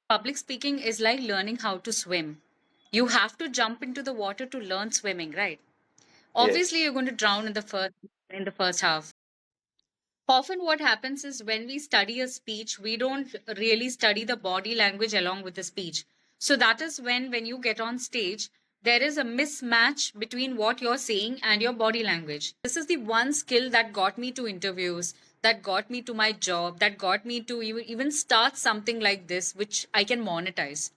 Public speaking is like learning how to swim. You have to jump into the water to learn swimming, right? Obviously, Yes. you're going to drown in the first half. Often what happens is when we study a speech, we don't really study the body language along with the speech. So that is when you get on stage, there is a mismatch between what you're saying and your body language. This is the one skill that got me to interviews, that got me to my job, that got me to even start something like this, which I can monetize.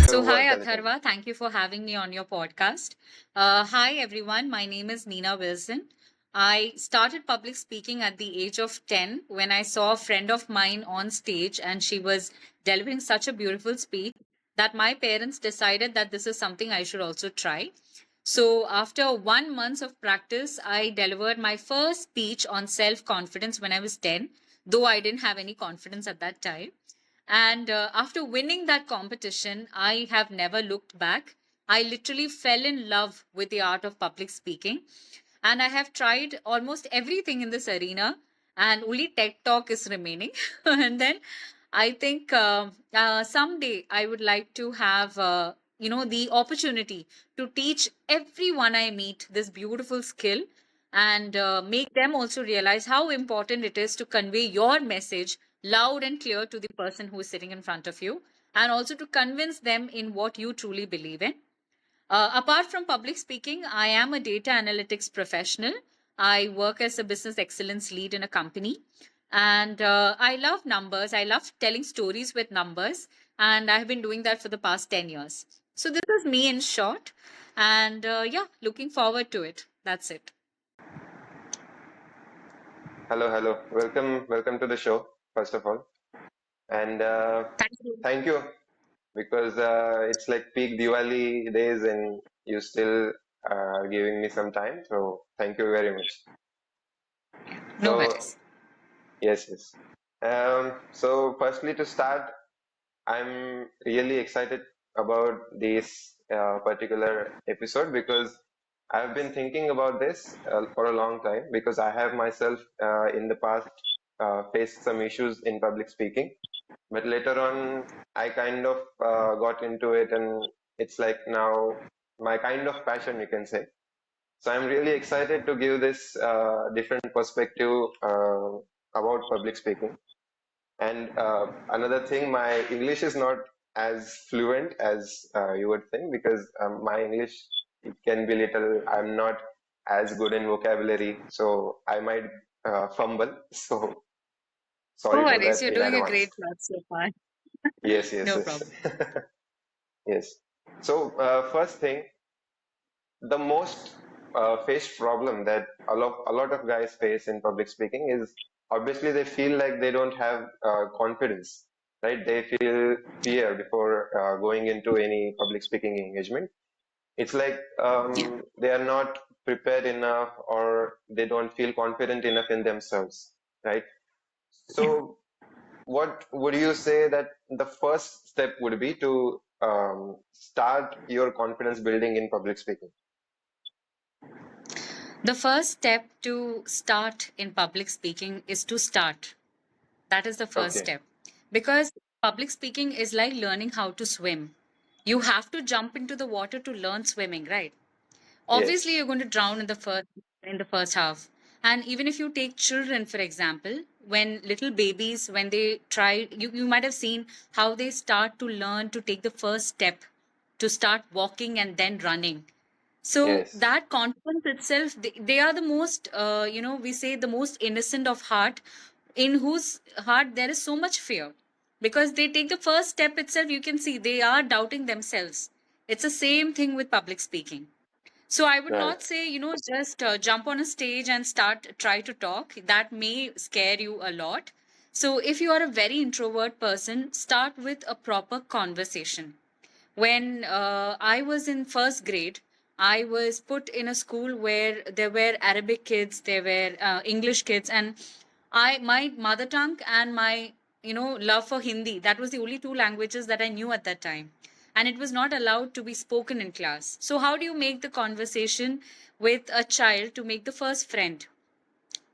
So, To hi, work anything. Atharva. Thank you for having me on your podcast. Hi, everyone. My name is Neena Wilson. I started public speaking at the age of 10 when I saw a friend of mine on stage and she was delivering such a beautiful speech that my parents decided that this is something I should also try. So, after 1 month of practice, I delivered my first speech on self confidence when I was 10, though I didn't have any confidence at that time. And after winning that competition, I have never looked back. I literally fell in love with the art of public speaking. And I have tried almost everything in this arena, and only TED Talk is remaining. And then I think someday I would like to have, the opportunity to teach everyone I meet this beautiful skill and make them also realize how important it is to convey your message loud and clear to the person who is sitting in front of you, and also to convince them in what you truly believe in. Apart from public speaking, I am a data analytics professional. I work as a business excellence lead in a company. And I love numbers. I love telling stories with numbers. And I've been doing that for the past 10 years. So, this is me in short. And yeah, looking forward to it. That's it. Hello, hello. Welcome to the show, first of all. And Thank you. thank you because it's like peak Diwali days and you still are giving me some time. So thank you very much. No So worries. yes, yes. So firstly to start, I'm really excited about this particular episode because I've been thinking about this for a long time because I have myself in the past faced some issues in public speaking, but later on I kind of got into it and it's like now my kind of passion, you can say. So I'm really excited to give this different perspective about public speaking. And another thing, my English is not as fluent as you would think because my English, it can be little, I'm not as good in vocabulary, so I might fumble. So No sorry for worries. that You're in doing a advance. great job so far. Yes, yes, No yes. problem. Yes. So first thing, the most faced problem that a lot of guys face in public speaking is obviously they feel like they don't have confidence, right? They feel fear before going into any public speaking engagement. It's like Yeah. they are not prepared enough or they don't feel confident enough in themselves, right? Yeah. So what would you say that the first step would be to start your confidence building in public speaking? The first step to start in public speaking is to start. That is the first Okay. step. Because public speaking is like learning how to swim. You have to jump into the water to learn swimming, right? Obviously, Yes. you're going to drown in the first half. And even if you take children, for example, when little babies, when they try, you might have seen how they start to learn to take the first step to start walking and then running. So Yes. that confidence itself, they are the most, we say the most innocent of heart, in whose heart there is so much fear. Because they take the first step itself, you can see they are doubting themselves. It's the same thing with public speaking. So I would Right. not say, just jump on a stage and try to talk. That may scare you a lot. So if you are a very introvert person, start with a proper conversation. When I was in first grade, I was put in a school where there were Arabic kids, there were English kids, and my mother tongue and my love for Hindi. That was the only two languages that I knew at that time. And it was not allowed to be spoken in class. So, how do you make the conversation with a child to make the first friend?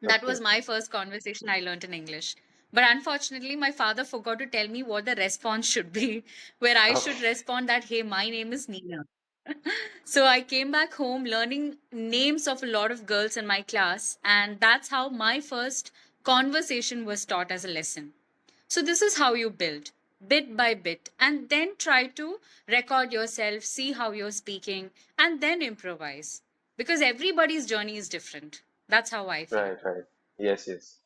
That Okay. was my first conversation I learned in English. But unfortunately, my father forgot to tell me what the response should be, where I should Okay. respond that, hey, my name is Neena. So I came back home learning names of a lot of girls in my class, and that's how my first conversation was taught as a lesson. So this is how you build bit by bit, and then try to record yourself, see how you're speaking, and then improvise, because everybody's journey is different. That's how I feel. Right, right. Yes, yes.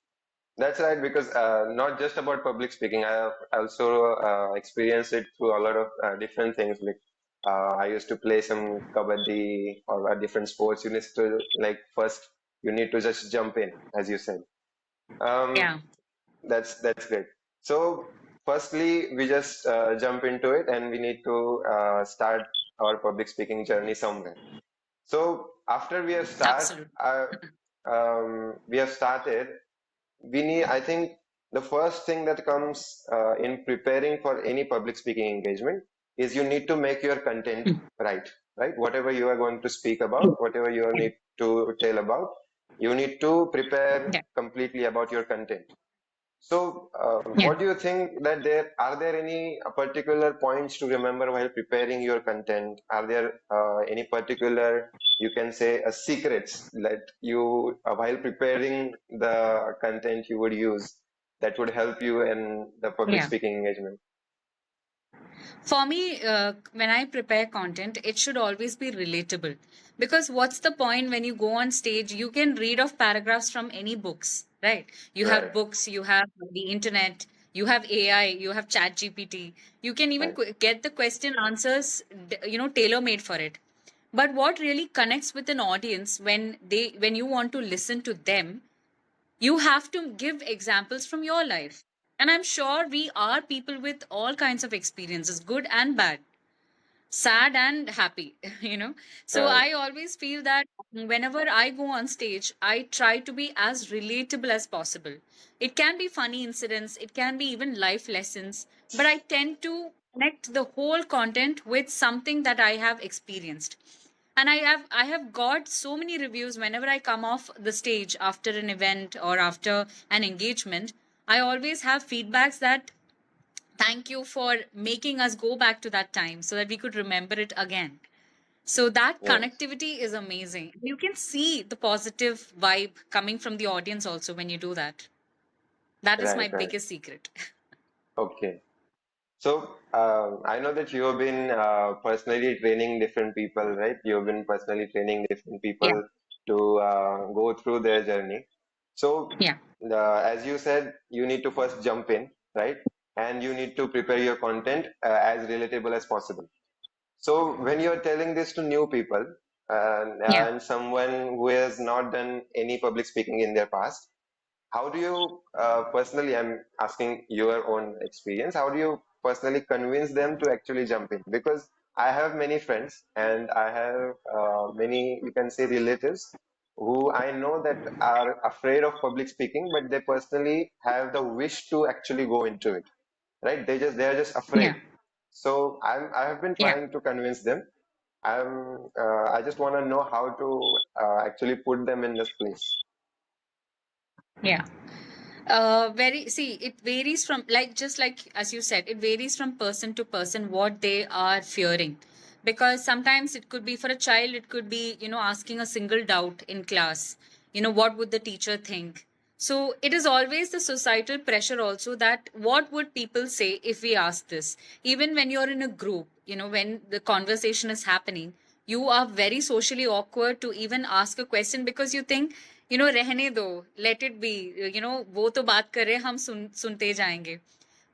That's right, because not just about public speaking. I have also experienced it through a lot of different things. Like I used to play some kabaddi or different sports. You need to like first you need to just jump in, as you said. Um, Yeah. that's great. So, firstly, we just jump into it, and we need to start our public speaking journey somewhere. So, after Absolutely. we have started, we need, I think, the first thing that comes in preparing for any public speaking engagement is you need to make your content Mm. right, right? Whatever you are going to speak about, whatever you need to tell about, you need to prepare Yeah. completely about your content. So, Yeah. what do you think that there are there any particular points to remember while preparing your content? Are there any particular, you can say, secrets that you, while preparing the content you would use, that would help you in the public Yeah. speaking engagement? For me, when I prepare content, it should always be relatable. Because what's the point when you go on stage? You can read off paragraphs from any books, right? You have Right, books, you have the internet, you have AI, you have Chat GPT. You can even right, get the question answers, tailor made for it. But what really connects with an audience when you want to listen to them, you have to give examples from your life. And I'm sure we are people with all kinds of experiences, good and bad, sad and happy, So right. I always feel that whenever I go on stage, I try to be as relatable as possible. It can be funny incidents, it can be even life lessons, but I tend to connect the whole content with something that I have experienced. And I have got so many reviews whenever I come off the stage after an event or after an engagement. I always have feedbacks that thank you for making us go back to that time so that we could remember it again. So that Yes, connectivity is amazing. You can see the positive vibe coming from the audience also when you do that. That is my right, right. biggest secret. Okay. So, I know that you have been personally training different people, right? You have been personally training different Yeah. people to go through their journey. So, Yeah. as you said, you need to first jump in, right? And you need to prepare your content as relatable as possible. So, when you're telling this to new people Yeah. and someone who has not done any public speaking in their past, how do you personally, I'm asking your own experience, how do you personally convince them to actually jump in? Because I have many friends and I have many, you can say, relatives who I know that are afraid of public speaking, but they personally have the wish to actually go into it, right? They're just Yeah. afraid. So I have been Yeah. trying to convince them. I just want to know how to actually put them in this place. Yeah. Very, see, it varies from, like, just like as you said, it varies from person to person what they are fearing. Because sometimes it could be for a child, it could be, asking a single doubt in class, what would the teacher think? So it is always the societal pressure also, that what would people say if we ask this? Even when you're in a group, when the conversation is happening, you are very socially awkward to even ask a question, because you think, रहने दो, let it be, वो तो बात कर रहे हैं, हम सुनते जाएंगे.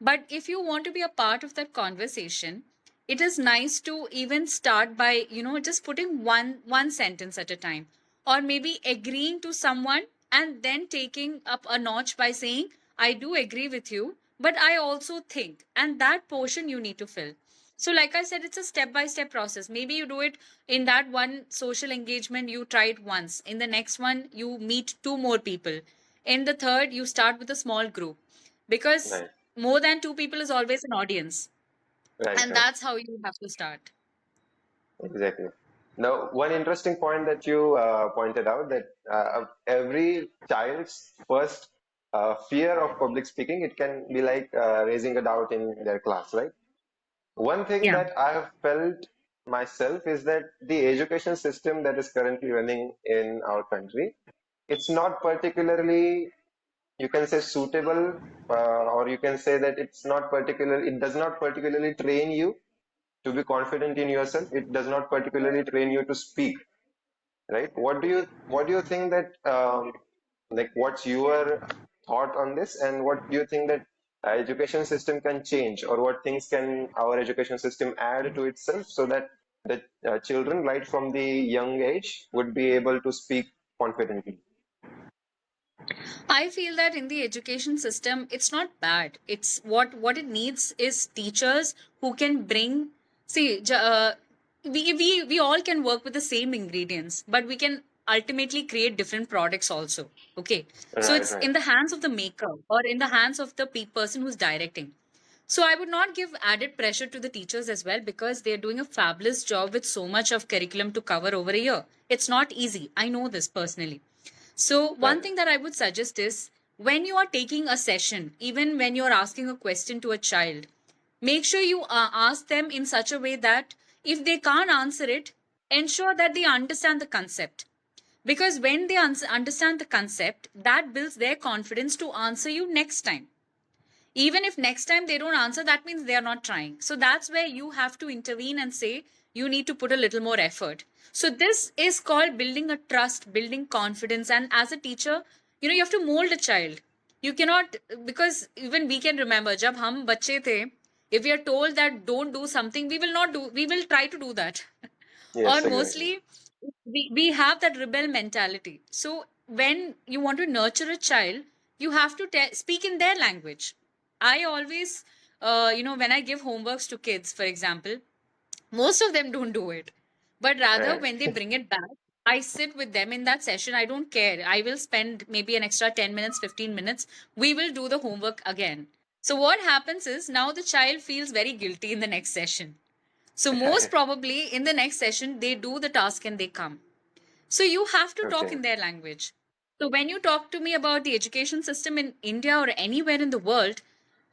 But if you want to be a part of that conversation, it is nice to even start by, just putting one sentence at a time, or maybe agreeing to someone, and then taking up a notch by saying, I do agree with you, but I also think, and that portion you need to fill. So, like I said, it's a step by step process. Maybe you do it in that one social engagement, you try it once. In the next one, you meet two more people. In the third, you start with a small group. Because Right. more than two people is always an audience. Right, And right. that's how you have to start. Exactly. Now, one interesting point that you pointed out that every child's first fear of public speaking, it can be like raising a doubt in their class, right? One thing Yeah. that I have felt myself is that the education system that is currently running in our country, it's not particularly, you can say, suitable, or you can say that it's not particular, it does not particularly train you to be confident in yourself. It does not particularly train you to speak, right? What do you think that like what's your thought on this, and what do you think that education system can change, or what things can our education system add to itself so that the children right from the young age would be able to speak confidently? I feel that in the education system, it's not bad. It's what it needs is teachers who can bring. See, we all can work with the same ingredients, but we can ultimately create different products also. Okay, so Right, it's right, in the hands of the maker or in the hands of the person who's directing. So I would not give added pressure to the teachers as well because they're doing a fabulous job with so much of curriculum to cover over a year. It's not easy. I know this personally. So, one right. thing that I would suggest is when you are taking a session, even when you're asking a question to a child, make sure you ask them in such a way that if they can't answer it, ensure that they understand the concept. Because when they understand the concept, that builds their confidence to answer you next time. Even if next time they don't answer, that means they are not trying. So that's where you have to intervene and say, you need to put a little more effort. So this is called building a trust, building confidence. And as a teacher, you have to mold a child. You cannot, because even we can remember, jab hum bache the, if we are told that don't do something, we will not do, we will try to do that. Or Yes, exactly. mostly we have that rebel mentality. So when you want to nurture a child, you have to speak in their language. I always when I give homeworks to kids, for example, most of them don't do it, but rather Right. when they bring it back, I sit with them in that session. I don't care, I will spend maybe an extra 10 minutes, 15 minutes, we will do the homework again. So what happens is now the child feels very guilty in the next session. So most probably in the next session, they do the task and they come. So you have to talk Okay. in their language. So when you talk to me about the education system in India or anywhere in the world,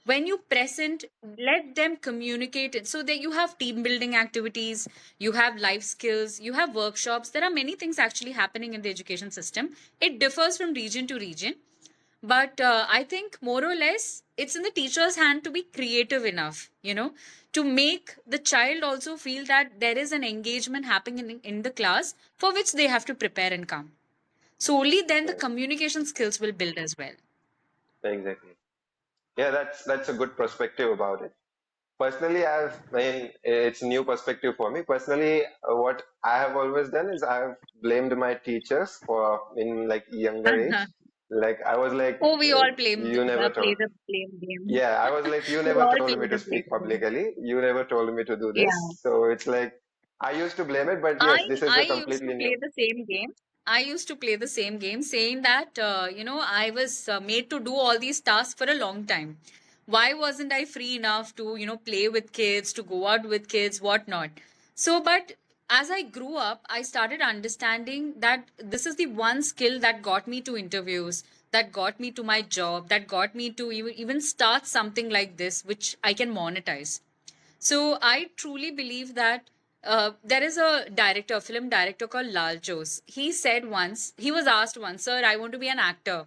when you present, let them communicate it so that you have team building activities, you have life skills, you have workshops. There are many things actually happening in the education system. It differs from region to region. But I think more or less it's in the teacher's hand to be creative enough, to make the child also feel that there is an engagement happening in the class for which they have to prepare and come. So only then the Right. communication skills will build as well. Exactly. Yeah, that's a good perspective about it. Personally, I mean, it's new perspective for me. Personally, what I have always done is I have blamed my teachers for in like younger age. Like I was like, Oh, we all you never play told. the blame game. Yeah, I was like, you We never all told play me to the speak blame game. publicly. You never told me to do Yeah. this. So it's like I used to blame it, but I yes, this is I a used to completely play new. the same game. I used to play the same game, saying that I was made to do all these tasks for a long time. Why wasn't I free enough to play with kids, to go out with kids, whatnot? So, but as I grew up, I started understanding that this is the one skill that got me to interviews, that got me to my job, that got me to even start something like this, which I can monetize. So I truly believe that there is a director, a film director called Lal Jose. He said once, he was asked once, "Sir, I want to be an actor.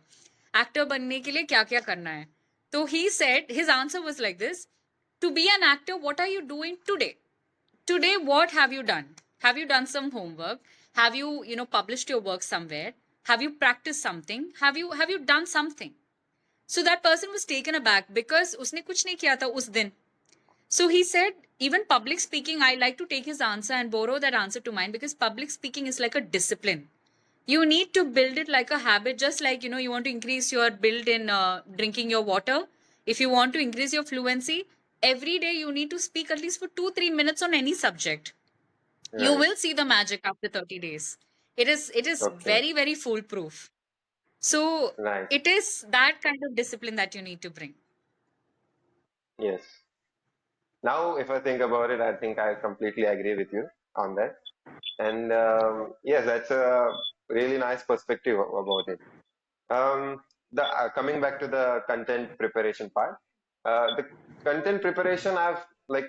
Actor बनने के लिए क्या क्या करना है?" So he said, his answer was like this: To be an actor, what are you doing today? Today, what have you done? Have you done some homework? Have you, published your work somewhere? Have you practiced something? Have you done something? So that person was taken aback because उसने कुछ नहीं किया था उस दिन. So he said, even public speaking, I like to take his answer and borrow that answer to mine because public speaking is like a discipline. You need to build it like a habit, just like, you want to increase your build in drinking your water. If you want to increase your fluency, every day you need to speak at least for 2-3 minutes on any subject. You Right. will see the magic after 30 days. It is Okay. very, very foolproof. So Right. it is that kind of discipline that you need to bring. Yes. Now, if I think about it, I think I completely agree with you on that. And yes, that's a really nice perspective about it. The Coming back to the content preparation part, the content preparation I've like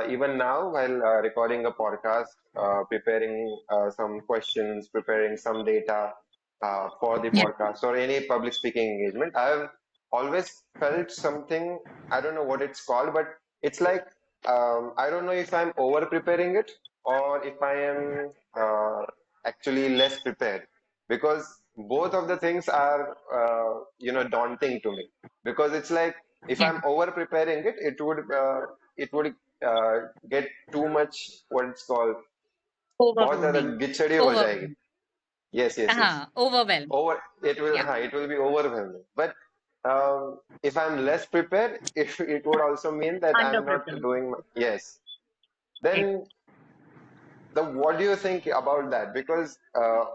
even now while recording a podcast, preparing some questions, preparing some data for the Yeah. podcast or any public speaking engagement, I've always felt something. I don't know what it's called, but it's like I don't know if I'm over preparing it or if I am actually less prepared, because both of the things are daunting to me, because it's like if Yeah. I'm over preparing it, it would get too much, what it's called, बहुत ज्यादा Overwhelming. गिचड़ी हो जाएगी. Overwhelming. Yes, yes, yes. Overwhelming. Over Yeah. it will be overwhelming, but if I'm less prepared, it would also mean that I'm not Underprepared. doing yes, Right. then the what do you think about that? Because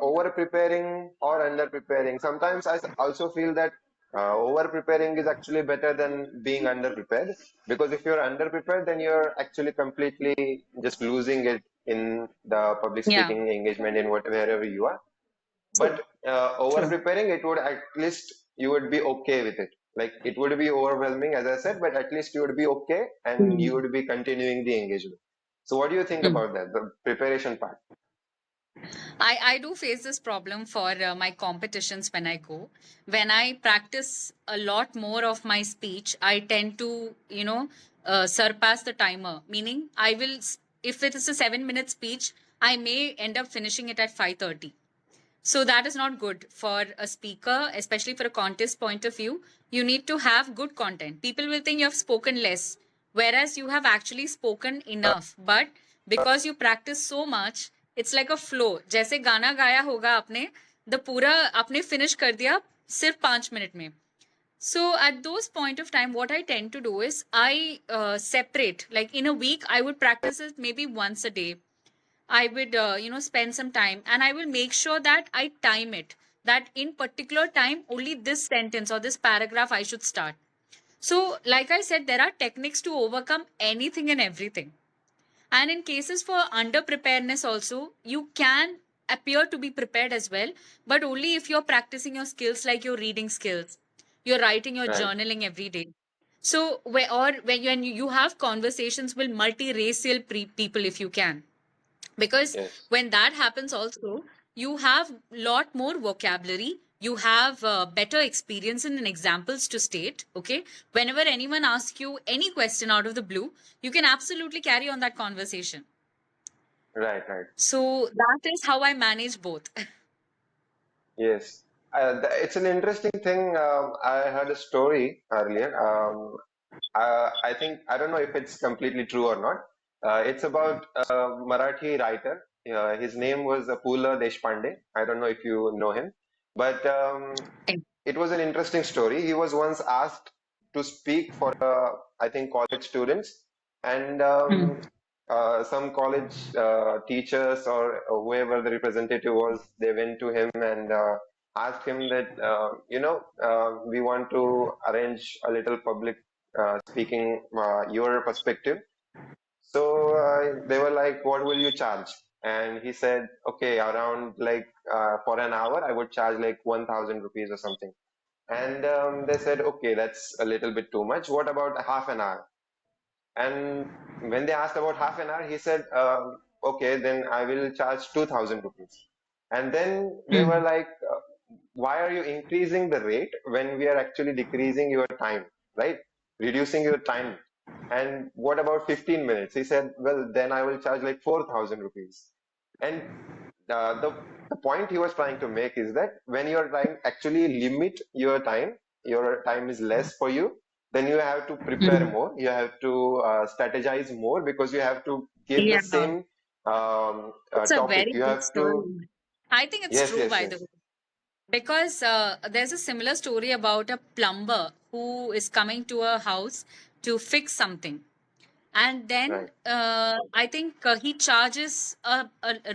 over preparing or under preparing, sometimes also feel that over preparing is actually better than being under prepared. Because if you're under prepared, then you're actually completely just losing it in the public Yeah. speaking engagement in wherever you are. True. But over True. preparing, it would at least you would be okay with it. Like it would be overwhelming, as I said, but at least you would be okay and you Mm. would be continuing the engagement. So, what do you think Mm. about that, the preparation part? I do face this problem for my competitions when I go. When I practice a lot more of my speech, I tend to, surpass the timer. Meaning, if it is a 7 minute speech, I may end up finishing it at 5:30. So that is not good for a speaker, especially for a contest point of view. You need to have good content. People will think you have spoken less, whereas you have actually spoken enough. But because you practice so much, it's like a flow. जैसे गाना गाया होगा आपने, the पूरा आपने finish कर दिया सिर्फ 5 मिनट में. So at those point of time, what I tend to do is I separate. Like in a week, I would practice it maybe once a day. I would, spend some time and I will make sure that I time it. That in particular time, only this sentence or this paragraph I should start. So, like I said, there are techniques to overcome anything and everything. And in cases for under preparedness, also, you can appear to be prepared as well, but only if you're practicing your skills like your reading skills, you're writing, your Right. journaling every day. So, when you have conversations with multi-racial people, if you can, because Yes. when that happens also you have lot more vocabulary, you have better experience and examples to state. Okay, whenever anyone asks you any question out of the blue, you can absolutely carry on that conversation. Right. Right. So that is how I manage both. Yes. It's an interesting thing. I heard a story earlier. I think I don't know if it's completely true or not. It's about a Marathi writer. His name was Pula Deshpande. I don't know if you know him, but it was an interesting story. He was once asked to speak for, I think, college students, and Mm. some college teachers or whoever the representative was, they went to him and asked him that, we want to arrange a little public speaking, your perspective. So they were like, "What will you charge?" And he said, "Okay, around like for an hour, I would charge like 1,000 rupees or something." And they said, "Okay, that's a little bit too much. What about half an hour?" And when they asked about half an hour, he said, "Okay, then I will charge 2,000 rupees." And then they were Mm. like, "Why are you increasing the rate when we are actually decreasing your time, right? Reducing your time. And what about 15 minutes?" He said, "Well, then I will charge like 4,000 rupees." And the point he was trying to make is that when you're trying actually limit your time is less for you, then you have to prepare Mm. more, you have to strategize more, because you have to give the Yeah, same it's a topic. very You good have to, story. I think it's yes, true, yes, by the yes, way, because there's a similar story about a plumber who is coming to a house to fix something, and then right, I think he charges a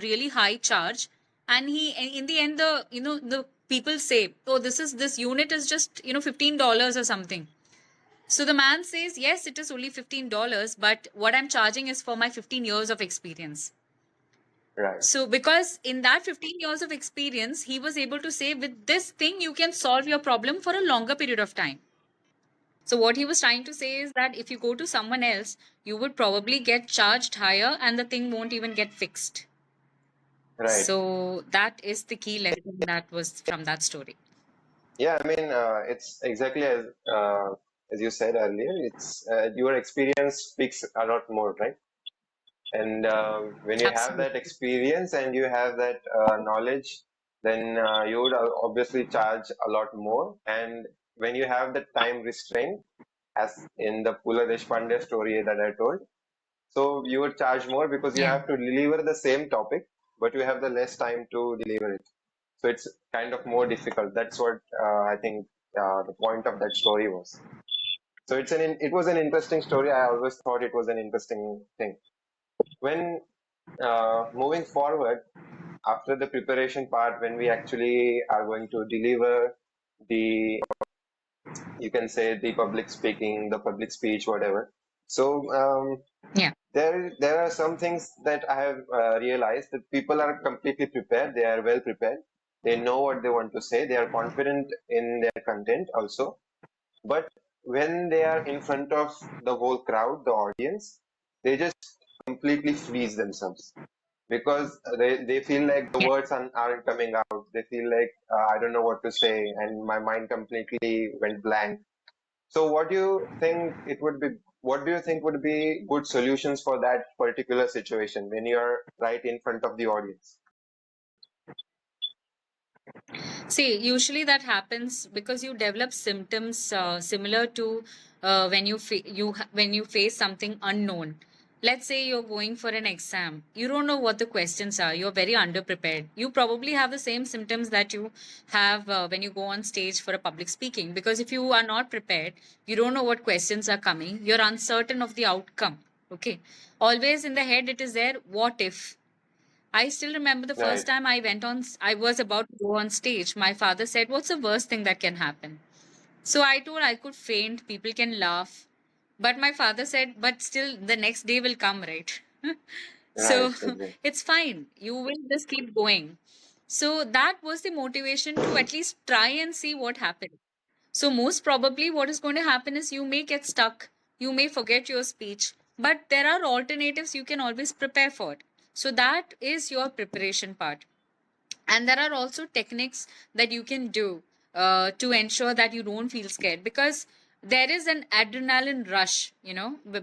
really high charge, and he in the end, the people say, oh, this unit is just $15 or something. So the man says, yes, it is only $15, but what I'm charging is for my 15 years of experience. Right. So, because in that 15 years of experience, he was able to say, with this thing, you can solve your problem for a longer period of time. So, what he was trying to say is that if you go to someone else, you would probably get charged higher and the thing won't even get fixed. Right. So, that is the key lesson that was from that story. Yeah, I mean, it's exactly as you said earlier. It's your experience speaks a lot more, right? And when you have that Absolutely. experience and you have that knowledge, then you would obviously charge a lot more. And when you have the time restraint, as in the Pula Deshpande story that I told, so you would charge more because you Yeah. have to deliver the same topic, but you have the less time to deliver it. So it's kind of more difficult. That's what I think the point of that story was. So it was an interesting story. I always thought it was an interesting thing. When moving forward, after the preparation part, when we actually are going to deliver the, you can say the public speaking, the public speech, whatever. So Yeah. there are some things that I have realized that people are completely prepared. They are well prepared. They know what they want to say. They are confident in their content also. But when they are in front of the whole crowd, the audience, they just completely freeze themselves because they feel like the Yeah. words aren't coming out. They feel like I don't know what to say and my mind completely went blank. So what do you think it would be? What do you think would be good solutions for that particular situation when you are right in front of the audience? See, usually that happens because you develop symptoms similar to when when you face something unknown. Let's say you're going for an exam. You don't know what the questions are. You're very underprepared. You probably have the same symptoms that you have when you go on stage for a public speaking. Because if you are not prepared, you don't know what questions are coming. You're uncertain of the outcome. Okay. Always in the head, it is there. What if? I still remember the first Right, time I was about to go on stage. My father said, "What's the worst thing that can happen?" So I told I could faint, people can laugh. But my father said, "But still, the next day will come, right?" right, So exactly. it's fine. You will just keep going. So that was the motivation to at least try and see what happens. So, most probably, what is going to happen is you may get stuck, you may forget your speech, but there are alternatives you can always prepare for. So, that is your preparation part. And there are also techniques that you can do to ensure that you don't feel scared because there is an adrenaline rush,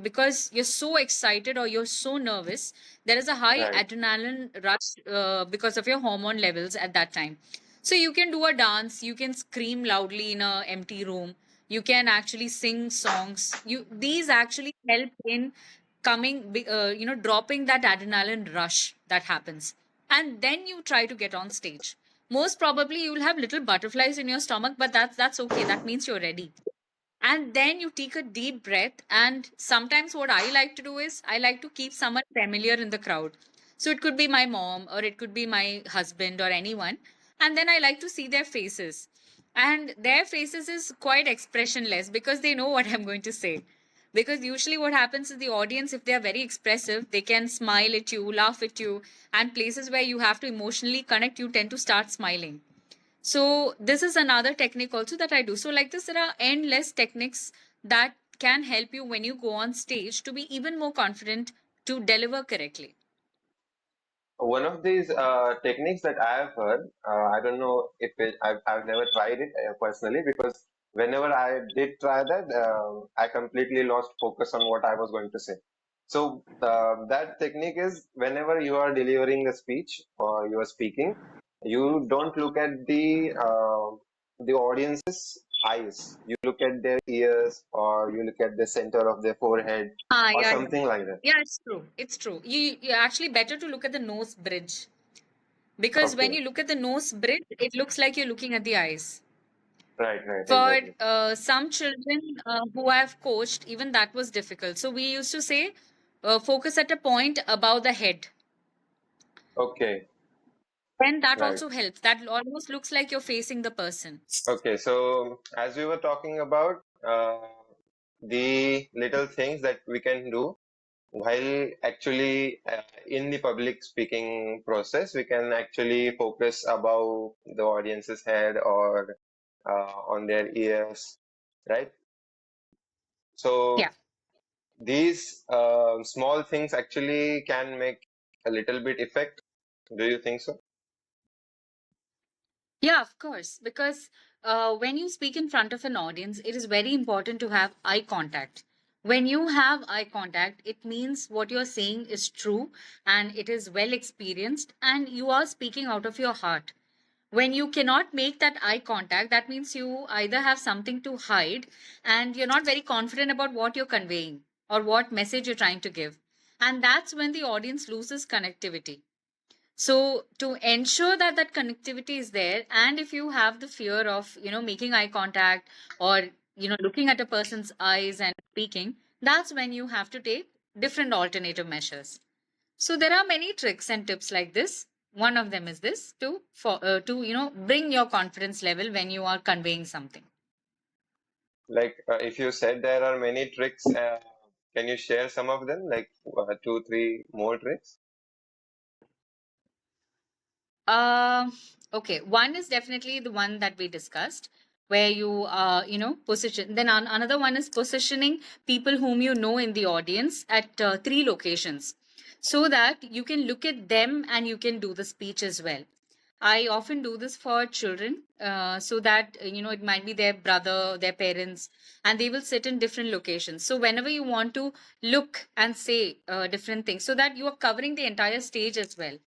because you're so excited or you're so nervous. There is a high Right, adrenaline rush because of your hormone levels at that time. So you can do a dance, you can scream loudly in a empty room, you can actually sing songs. These actually help in dropping that adrenaline rush that happens. And then you try to get on stage. Most probably you will have little butterflies in your stomach, but that's okay. That means you're ready. And then you take a deep breath. And sometimes what I like to do is I like to keep someone familiar in the crowd. So it could be my mom or it could be my husband or anyone. And then I like to see their faces. And their faces is quite expressionless because they know what I'm going to say. Because usually what happens is the audience, if they are very expressive, they can smile at you, laugh at you, and places where you have to emotionally connect, you tend to start smiling. So this is another technique also that I do. So like this, there are endless techniques that can help you when you go on stage to be even more confident to deliver correctly. one of these techniques that I have heard, I don't know if I've never tried it personally because whenever I did try that, I completely lost focus on what I was going to say. So that technique is whenever you are delivering a speech or you are speaking, you don't look at the audience's eyes. You look at their ears or you look at the center of their forehead Ah, or yeah, yeah. something like that. Yeah, it's true. It's true. You actually better to look at the nose bridge because when Okay. you look at the nose bridge, it looks like you're looking at the eyes. Right, right, For exactly. some children who I've coached, even that was difficult. So we used to say, focus at a point above the head. Okay. Then that Right. also helps. That almost looks like you're facing the person. Okay, so as we were talking about, the little things that we can do while actually in the public speaking process. We can actually focus above the audience's head or on their ears, right? So Yeah. these small things actually can make a little bit effect. Do you think so? Yeah, of course. Because when you speak in front of an audience, it is very important to have eye contact. When you have eye contact, it means what you're saying is true and it is well experienced and you are speaking out of your heart. When you cannot make that eye contact, that means you either have something to hide and you're not very confident about what you're conveying or what message you're trying to give. And that's when the audience loses connectivity. So to ensure that that connectivity is there, and if you have the fear of, making eye contact or, looking at a person's eyes and speaking, that's when you have to take different alternative measures. So there are many tricks and tips like this. One of them is this to bring your confidence level when you are conveying something. Like if you said there are many tricks, can you share some of them, like two, three more tricks? Um, okay. One is definitely the one that we discussed, where you, position. Then another one is positioning people whom you know in the audience at three locations so that you can look at them and you can do the speech as well. I often do this for children so that, it might be their brother, their parents, and they will sit in different locations. So, whenever you want to look and say different things, so that you are covering the entire stage as well.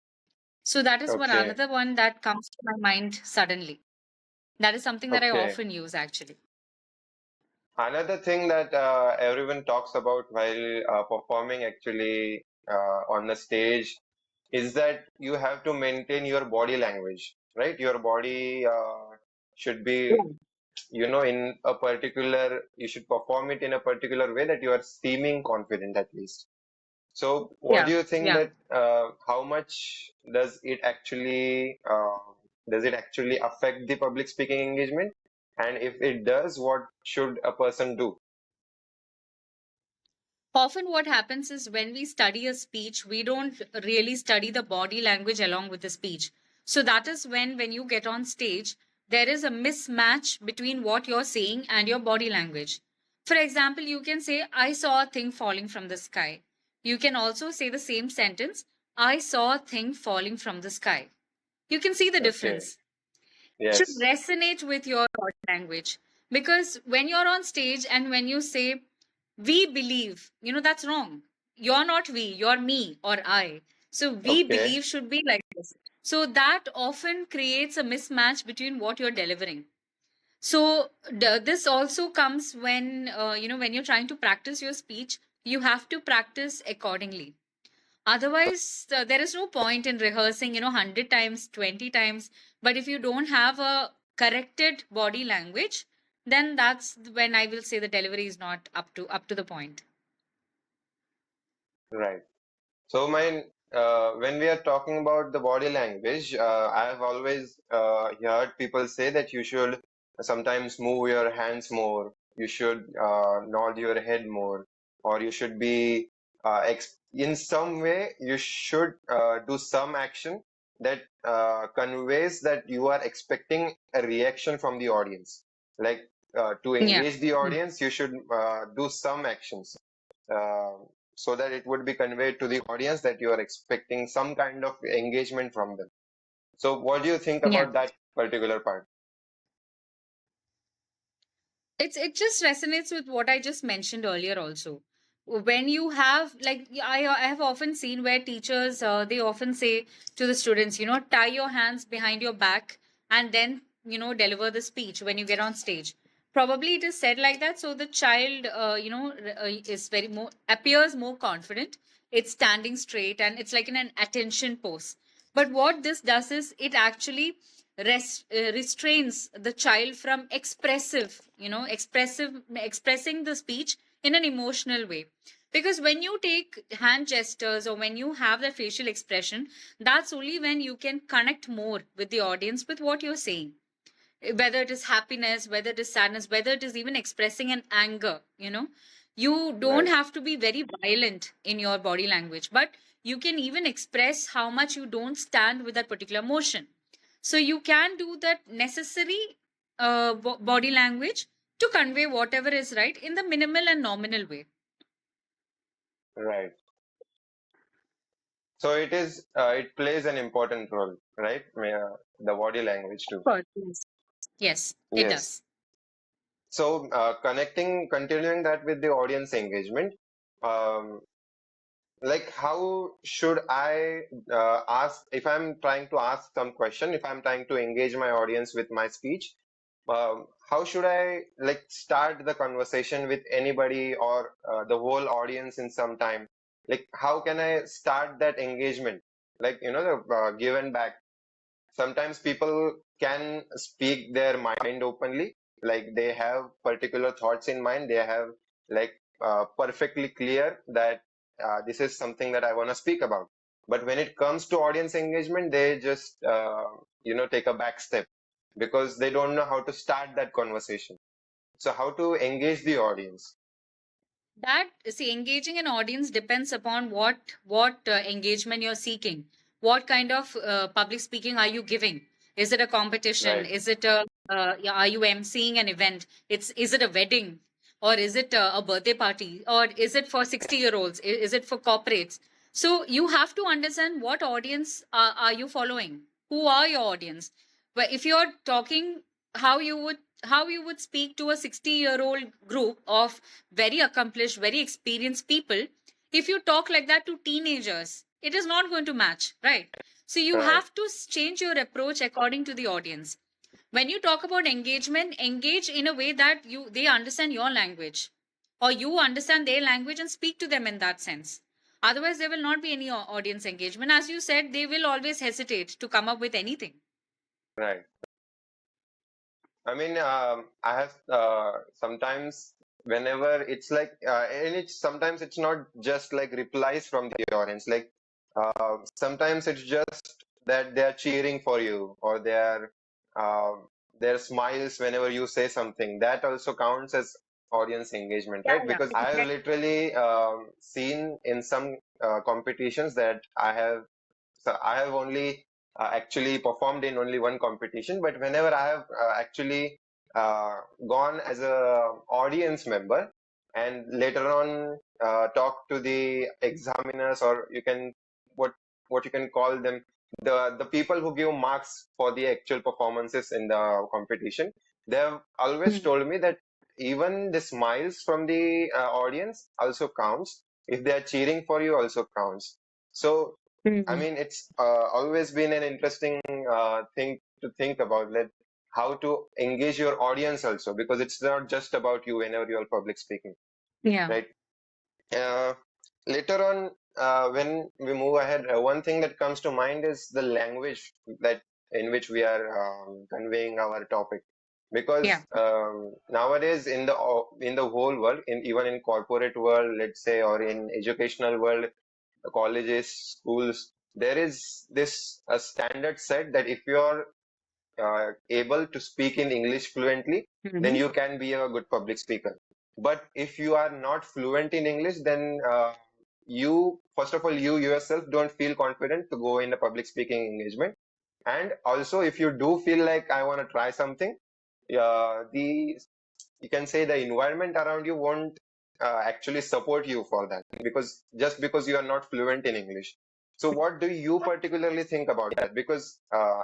So that is one Okay, another one that comes to my mind suddenly. That is something that I okay. often use actually. Another thing that everyone talks about while performing actually on the stage is that you have to maintain your body language, right? Your body should be, Yeah. in a particular, you should perform it in a particular way that you are seeming confident at least. So, what Yeah. do you think Yeah. that how much does it actually affect the public speaking engagement? And if it does, what should a person do? Often what happens is when we study a speech, we don't really study the body language along with the speech. So that is when you get on stage, there is a mismatch between what you're saying and your body language. For example, you can say, I saw a thing falling from the sky. You can also say the same sentence, I saw a thing falling from the sky. You can see the Okay. difference. Should Yes. resonate with your body language. Because when you're on stage and when you say, we believe, that's wrong. You're not we, you're me or I. So we Okay. believe should be like this. So that often creates a mismatch between what you're delivering. So this also comes when, when you're trying to practice your speech, you have to practice accordingly. Otherwise, there is no point in rehearsing, 100 times, 20 times. But if you don't have a corrected body language, then that's when I will say the delivery is not up to the point. Right. So, when we are talking about the body language, I have always heard people say that you should sometimes move your hands more, you should nod your head more, or you should be in some way, you should do some action that conveys that you are expecting a reaction from the audience. Like to Yeah. engage the Mm. audience, you should do some actions. Uh, so that it would be conveyed to the audience that you are expecting some kind of engagement from them. So, what do you think Yeah. about that particular part? It just resonates with what I just mentioned earlier also. When you have like I have often seen where teachers they often say to the students, tie your hands behind your back and then deliver the speech when you get on stage. Probably it is said like that so the child is very more appears more confident. It's standing straight and it's like in an attention pose. But what this does is it actually restrains the child from expressing the speech in an emotional way. Because when you take hand gestures or when you have the facial expression, that's only when you can connect more with the audience with what you're saying. whether it is happiness, whether it is sadness, whether it is even expressing an anger, you don't Right. have to be very violent in your body language, but you can even express how much you don't stand with that particular motion. So you can do that necessary body language to convey whatever is right in the minimal and nominal way. Right. So it plays an important role, right? The body language too. Of course, yes. Yes, it Yes. does. So continuing that with the audience engagement, um, like how should I ask if I'm trying to ask some question, if I'm trying to engage my audience with my speech, how should I like start the conversation with anybody or the whole audience in some time? Like how can I start that engagement? Like the give and back. Sometimes people can speak their mind openly, like they have particular thoughts in mind, they have like perfectly clear that this is something that I want to speak about. But when it comes to audience engagement, they just take a back step because they don't know how to start that conversation. So how to engage the audience? That, see, engaging an audience depends upon what engagement you're seeking. What kind of public speaking are you giving? Is it a competition? Right. Is it a yeah, are you emceeing an event? Is it a wedding, or is it a birthday party, or is it for 60-year-olds? Is it for corporates? So you have to understand what audience are you following. Who are your audience? But if you're talking, how you would speak to a 60-year-old group of very accomplished, very experienced people, if you talk like that to teenagers, it is not going to match, right? So you Right. have to change your approach according to the audience. When you talk about engagement, engage in a way that they understand your language, or you understand their language and speak to them in that sense. Otherwise, there will not be any audience engagement. As you said, they will always hesitate to come up with anything. Right. I mean, I have sometimes whenever it's like, and it's sometimes it's not just like replies from the audience. Like sometimes it's just that they are cheering for you or uh, their smiles whenever you say something. That also counts as audience engagement, Yeah, right? yeah, Because I have exactly. literally seen in some competitions that I have only actually performed in only one competition, but whenever I have actually gone as a audience member and later on talk to the examiners, or you can what what you can call them, the people who give marks for the actual performances in the competition, they have always Mm. told me that even the smiles from the audience also counts. If they are cheering for you, also counts. So I Mm. mean, it's always been an interesting thing to think about, that how to engage your audience also, because it's not just about you whenever you're public speaking, Yeah, right? Uh, Later on, when we move ahead, one thing that comes to mind is the language that in which we are conveying our topic, yeah. because nowadays in the whole world, in even in corporate world, let's say, or in educational world, colleges, schools, there is this a standard set that if you're able to speak in English fluently, then Mhm. you can be a good public speaker. But if you are not fluent in English, then first of all, you yourself don't feel confident to go in a public speaking engagement. And also, if you do feel like I want to try something, the you can say the environment around you won't actually support you for that, because just because you are not fluent in English. So what do you particularly think about that? Because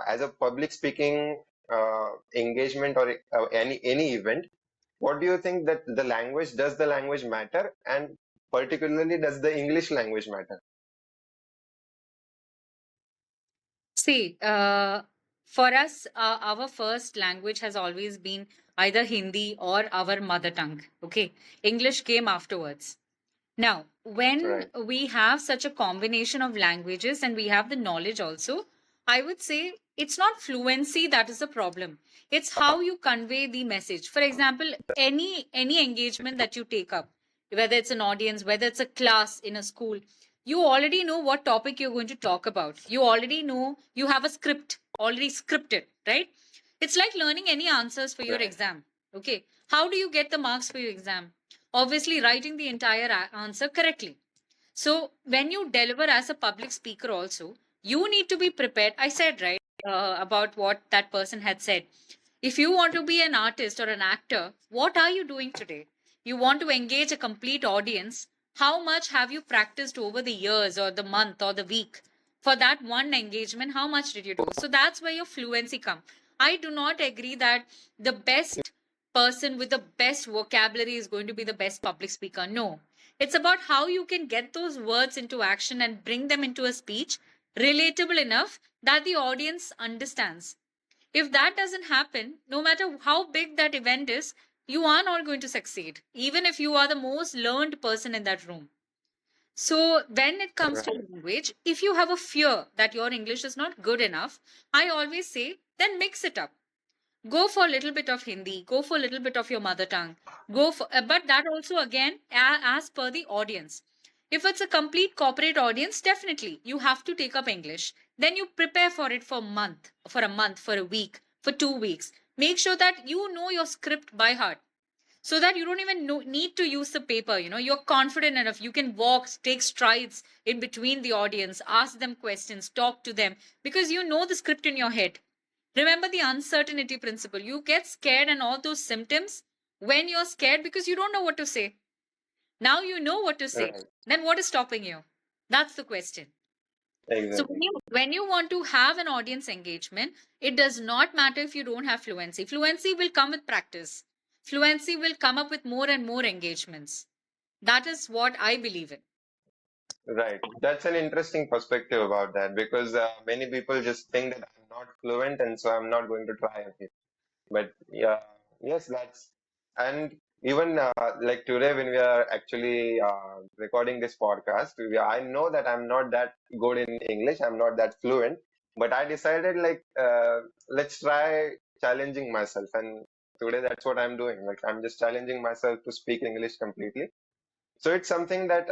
as a public speaking engagement, or any event, what do you think, that does the language matter, and particularly does the English language matter? See, for us, our first language has always been either Hindi or our mother tongue. Okay. English came afterwards. Now, when Right. we have such a combination of languages and we have the knowledge also, I would say it's not fluency that is the problem. It's how you convey the message. For example, any engagement that you take up, whether it's an audience, whether it's a class in a school, you already know what topic you're going to talk about. You already know, you have a script already scripted, right? It's like learning any answers for your Right. exam. Okay. How do you get the marks for your exam? Obviously, writing the entire answer correctly. So, when you deliver as a public speaker, also, you need to be prepared. I said, right, about what that person had said. If you want to be an artist or an actor, what are you doing today? You want to engage a complete audience. How much have you practiced over the years or the month or the week? For that one engagement, how much did you do? So that's where your fluency comes. I do not agree that the best person with the best vocabulary is going to be the best public speaker. No, it's about how you can get those words into action and bring them into a speech relatable enough that the audience understands. If that doesn't happen, no matter how big that event is, you are not going to succeed, even if you are the most learned person in that room. So, when it comes to Right. language, if you have a fear that your English is not good enough, I always say, then mix it up. Go for a little bit of Hindi, go for a little bit of your mother tongue, go for, but that also again, as per the audience. If it's a complete corporate audience, definitely you have to take up English. Then you prepare for it for a month, for a week, for 2 weeks. Make sure that you know your script by heart so that you don't even need to use the paper. You're confident enough. You can walk, take strides in between the audience, ask them questions, talk to them because you know the script in your head. Remember the uncertainty principle. You get scared and all those symptoms when you're scared because you don't know what to say. Now you know what to say. Right. Then what is stopping you? That's the question. So when Exactly. you when you want to have an audience engagement, it does not matter if you don't have fluency. Fluency will come with practice. Fluency will come up with more and more engagements. That is what I believe in. Right. That's an interesting perspective about that because many people just think that I'm not fluent and so I'm not going to try it. But yeah, yes, that's and even like today when we are actually recording this podcast, I know that I'm not that good in English. I'm not that fluent, but I decided like let's try challenging myself, and today that's what I'm doing. Like I'm just challenging myself to speak English completely. So it's something that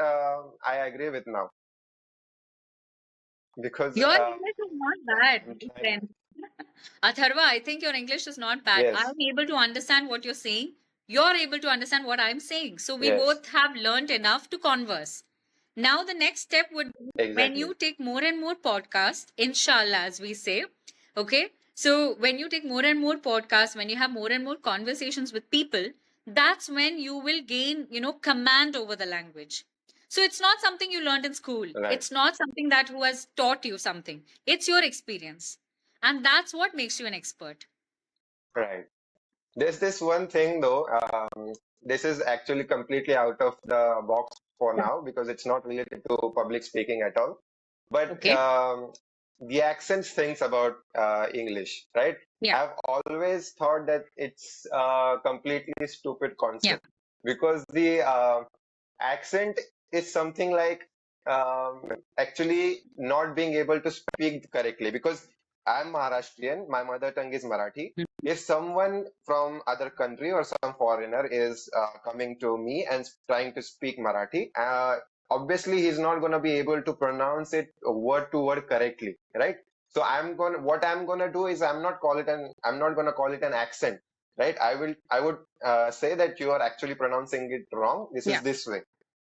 I agree with now because Your English is not bad, I'm my trying. friend. Atharva, I think your English is not bad. Yes, I'm able to understand what you're saying. You're able to understand what I'm saying. So we yes, both have learned enough to converse. Now, the next step would be when exactly. you take more and more podcasts, inshallah, as we say. Okay. So when you take more and more podcasts, when you have more and more conversations with people, that's when you will gain, command over the language. So it's not something you learned in school. Right, It's not something that who has taught you something. It's your experience. And that's what makes you an expert. right. There's this one thing though, this is actually completely out of the box for Yeah. now because it's not related to public speaking at all. But Okay. the accents things about English, right? Yeah. I've always thought that it's a completely stupid Yeah. concept because the accent is something like actually not being able to speak correctly because I'm Maharashtrian, my mother tongue is Marathi. Mm. If someone from other country or some foreigner is coming to me and trying to speak Marathi, obviously he's not going to be able to pronounce it word to word correctly, right? So what I'm going to do is I'm not going to call it an accent, right? I would say that you are actually pronouncing it wrong. This is Yeah. this way,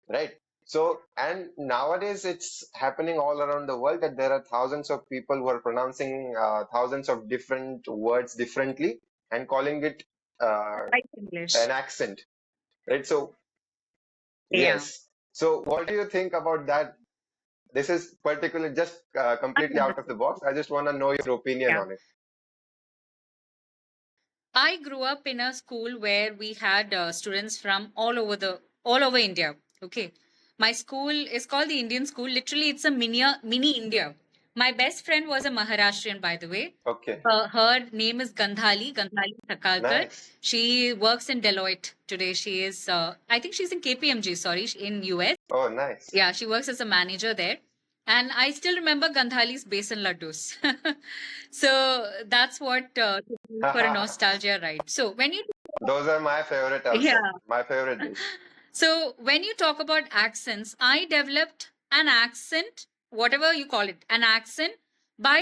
right? So, and nowadays it's happening all around the world that there are thousands of people who are pronouncing thousands of different words differently and calling it Right English. an accent, right? So, Yeah. yes. So, what do you think about that? This is particularly just I completely out of the understand. box. I just want to know your opinion Yeah. on it. I grew up in a school where we had students from all over India. Okay, my school is called the Indian school. Literally, it's a mini India. My best friend was a Maharashtrian, by the way. Okay, Her name is Gandhali Thakalkar. nice. She works in Deloitte today. She is, I think she's in KPMG. Sorry, in US. Oh, nice. Yeah, she works as a manager there. And I still remember Gandhali's besan laddus. So that's what for a nostalgia ride. So when you Those are my favorite also. yeah. My favorite dish. So when you talk about accents, I developed an accent, whatever you call it, an accent by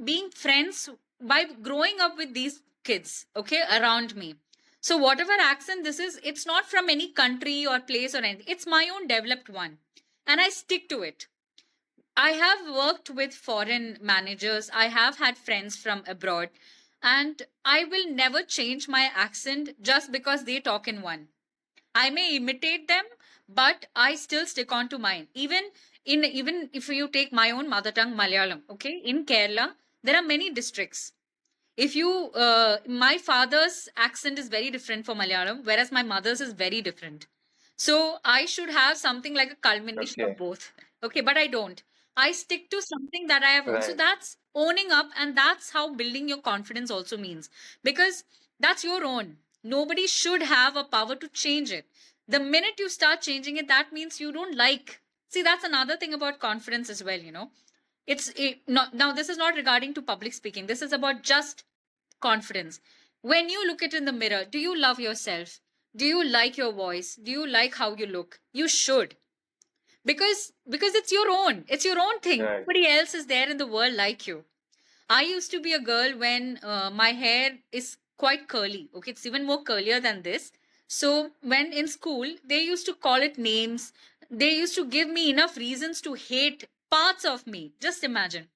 being friends, by growing up with these kids, okay, around me. So whatever accent this is, it's not from any country or place or anything. It's my own developed one. And I stick to it. I have worked with foreign managers. I have had friends from abroad. And I will never change my accent just because they talk in one. I may imitate them, but I still stick on to mine. Even if you take my own mother tongue, Malayalam, okay, in Kerala, there are many districts. If you, my father's accent is very different for Malayalam, whereas my mother's is very different. So I should have something like a culmination of Okay. both. Okay, but I don't. I stick to something that I have owned. So Right. that's owning up, and that's how building your confidence also means. Because that's your own. Nobody should have a power to change it. The minute you start changing it, that means you don't like. See, that's another thing about confidence as well, not now, this is not regarding to public speaking. This is about just confidence. When you look it in the mirror, do you love yourself? Do you like your voice? Do you like how you look? You should. Because it's your own thing. Right. Nobody else is there in the world like you. I used to be a girl when my hair is quite curly. Okay, it's even more curlier than this. So when in school, they used to call it names. They used to give me enough reasons to hate parts of me. Just imagine.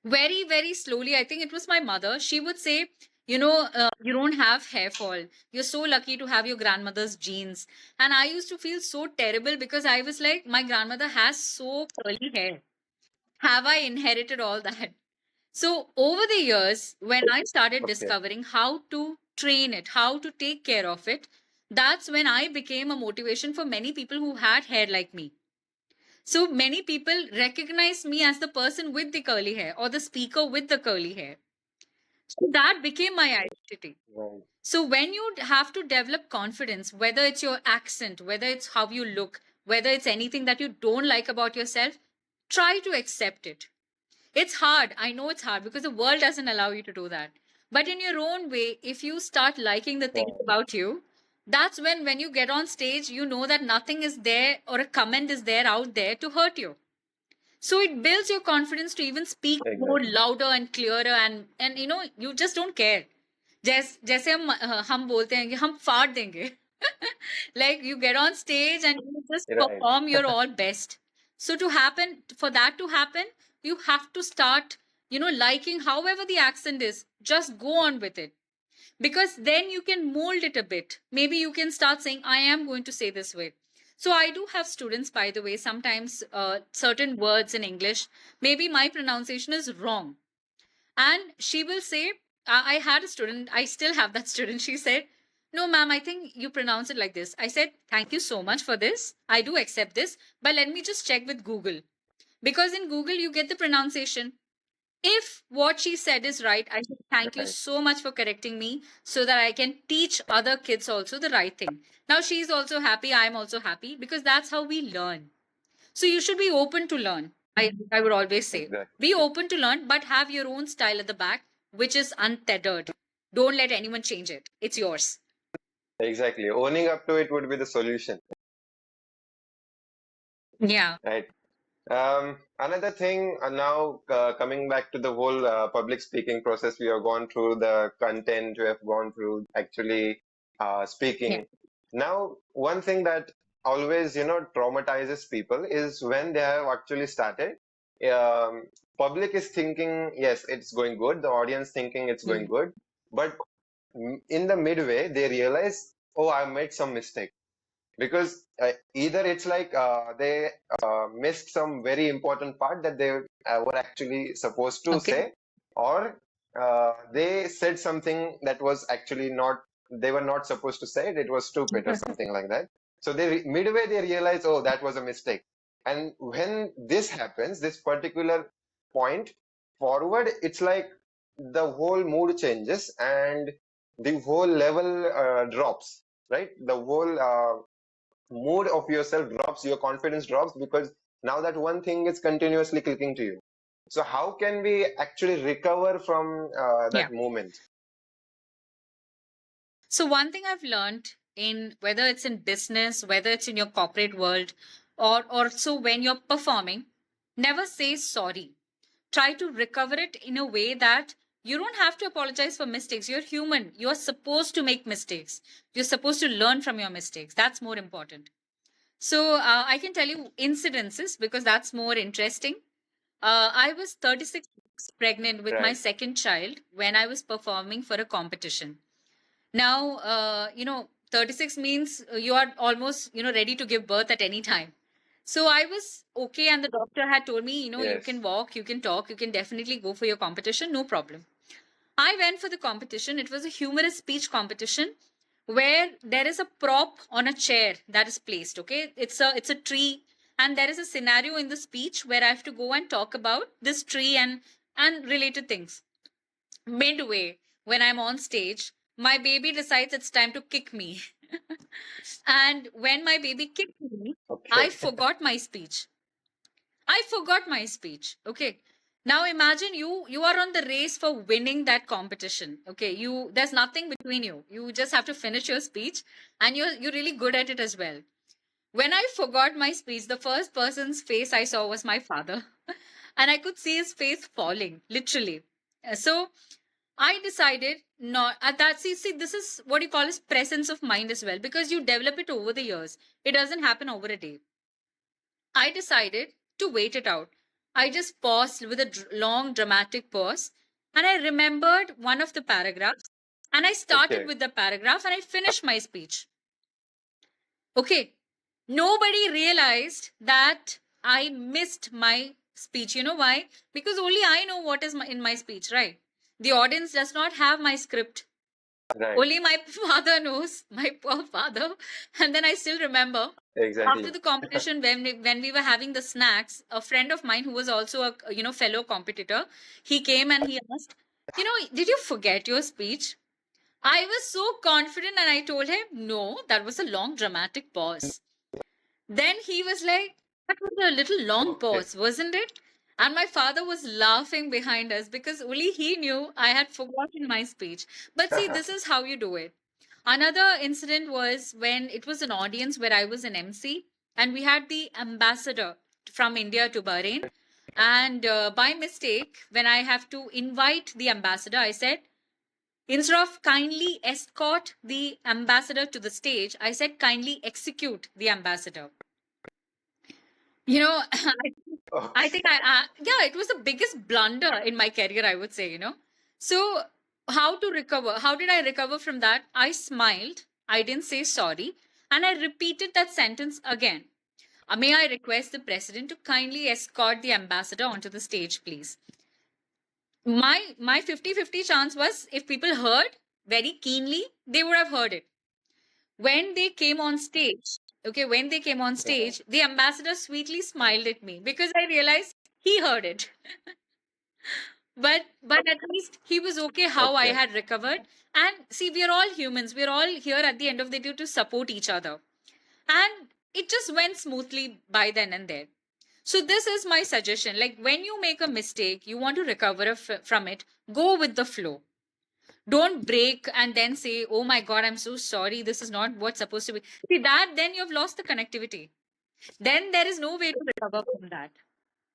Very, very slowly, I think it was my mother. She would say, you don't have hair fall. You're so lucky to have your grandmother's genes. And I used to feel so terrible because I was like, my grandmother has so curly hair. Have I inherited all that? So, over the years, when I started Okay. discovering how to train it, how to take care of it, that's when I became a motivation for many people who had hair like me. So, many people recognize me as the person with the curly hair or the speaker with the curly hair. So, that became my identity. Right. So, when you have to develop confidence, whether it's your accent, whether it's how you look, whether it's anything that you don't like about yourself, try to accept it. It's hard. I know it's hard because the world doesn't allow you to do that. But in your own way, if you start liking the things Right. about you, that's when you get on stage, you know that nothing is there or a comment is there out there to hurt you. So it builds your confidence to even speak more Exactly. louder and clearer, and you just don't care. जैसे हम बोलते हैं कि हम फाड़ देंगे. Like you get on stage and you just Right. perform your all best. So for that to happen, you have to start, liking however the accent is. Just go on with it, because then you can mold it a bit. Maybe you can start saying, I am going to say this way. So I do have students, by the way, sometimes certain words in English, maybe my pronunciation is wrong. And she will say, I had a student, I still have that student. She said, no, ma'am, I think you pronounce it like this. I said, thank you so much for this. I do accept this, but let me just check with Google. Because in Google, you get the pronunciation. If what she said is right, I said, thank you Right. so much for correcting me so that I can teach other kids also the right thing. Now she's also happy. I'm also happy because that's how we learn. So you should be open to learn. I would always say, Exactly. be open to learn, but have your own style at the back, which is untethered. Don't let anyone change it. It's yours. Exactly. Owning up to it would be the solution. Yeah. Right. Another thing, now coming back to the whole public speaking process, we have gone through the content, we have gone through actually Yeah. speaking. Now, one thing that always, traumatizes people is when they have actually started. Um, Public is thinking, yes, it's going good. The audience thinking it's going Mm. good, but in the midway, they realize, oh, I made some mistake because either it's like they missed some very important part that they were actually supposed to Okay. say, or they said something that was actually not, they were not supposed to say it, it was stupid or something like that. So midway they realize, oh, that was a mistake. And when this happens, this particular point forward, it's like the whole mood changes and the whole level drops, right? The whole mood of yourself drops, your confidence drops because now that one thing is continuously clicking to you. So how can we actually recover from Yeah. that moment? So one thing I've learned, in whether it's in business, whether it's in your corporate world, or also when you're performing, never say sorry. Try to recover it in a way that You don't have to apologize for mistakes. You're human. You're supposed to make mistakes. You're supposed to learn from your mistakes. That's more important. So I can tell you incidences because that's more interesting. I was 36 weeks pregnant with my Right. second child when I was performing for a competition. Now, 36 means you are almost, ready to give birth at any time. So I was okay, and the doctor had told me, you can Yes. walk, you can talk, you can definitely go for your competition, no problem. I went for the competition. It was a humorous speech competition where there is a prop on a chair that is placed. Okay, it's a tree, and there is a scenario in the speech where I have to go and talk about this tree and related things. Midway, when I'm on stage, my baby decides it's time to kick me, and when my baby kicked me, I Okay. forgot my speech. I forgot my speech. Okay. Now imagine you are on the race for winning that competition. Okay. There's nothing between you. You just have to finish your speech and you're really good at it as well. When I forgot my speech, the first person's face I saw was my father. And I could see his face falling, literally. So I decided not at that see this is what you call as presence of mind as well, because you develop it over the years. It doesn't happen over a day. I decided to wait it out. I just paused with a long dramatic pause and I remembered one of the paragraphs and I started Okay. with the paragraph and I finished my speech. Okay. Nobody realized that I missed my speech. You know why? Because only I know what is in my speech, right? The audience does not have my script. Right. Only my father knows, my poor father. And then I still remember after Exactly. the competition when we were having the snacks, a friend of mine who was also a fellow competitor, he came and he asked, did you forget your speech? I was so confident and I told him, no, that was a long dramatic pause. Then he was like, that was a little long Okay. pause, wasn't it? And my father was laughing behind us because only he knew I had forgotten my speech. But see, this is how you do it. Another incident was when it was an audience where I was an MC and we had the ambassador from India to Bahrain. And by mistake, when I have to invite the ambassador, I said, instead of kindly escort the ambassador to the stage, I said, kindly execute the ambassador. I think Okay. yeah, it was the biggest blunder in my career, I would say. So, how to recover? How did I recover from that? I smiled, I didn't say sorry, and I repeated that sentence again. May I request the president to kindly escort the ambassador onto the stage, please? My 50-50 chance was if people heard very keenly, they would have heard it. When they came on stage, okay, when they came on Right. stage, the ambassador sweetly smiled at me because I realized he heard it. But at least he was okay how I Okay. had recovered. And see, we are all humans. We're all here at the end of the day to support each other. And it just went smoothly by then and there. So this is my suggestion. Like when you make a mistake, you want to recover from it, go with the flow. Don't break and then say, oh my God, I'm so sorry. This is not what's supposed to be. See that, then you've lost the connectivity. Then there is no way to recover from that.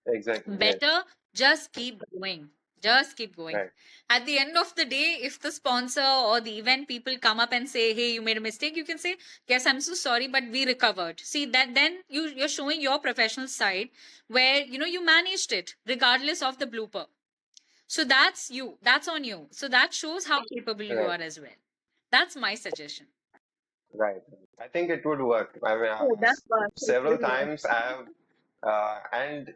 Exactly. Yes. Better just keep going. Just keep going. Right. At the end of the day, if the sponsor or the event people come up and say, hey, you made a mistake, you can say, yes, I'm so sorry, but we recovered. See that then you're showing your professional side where you managed it regardless of the blooper. So that's you. That's on you. So that shows how capable you Right. are as well. That's my suggestion. Right. I think it would work. I mean, Oh, that works. It several really works. times I have, and